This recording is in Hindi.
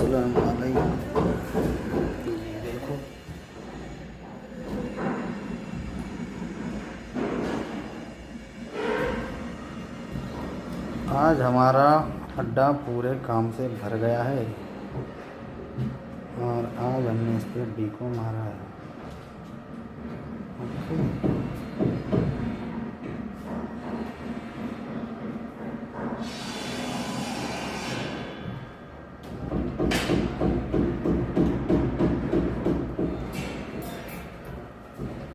अस्सलामुअलैकुम। ये देखो, आज हमारा अड्डा पूरे काम से भर गया है और आज हमने इस पर डीको मारा है। ओके।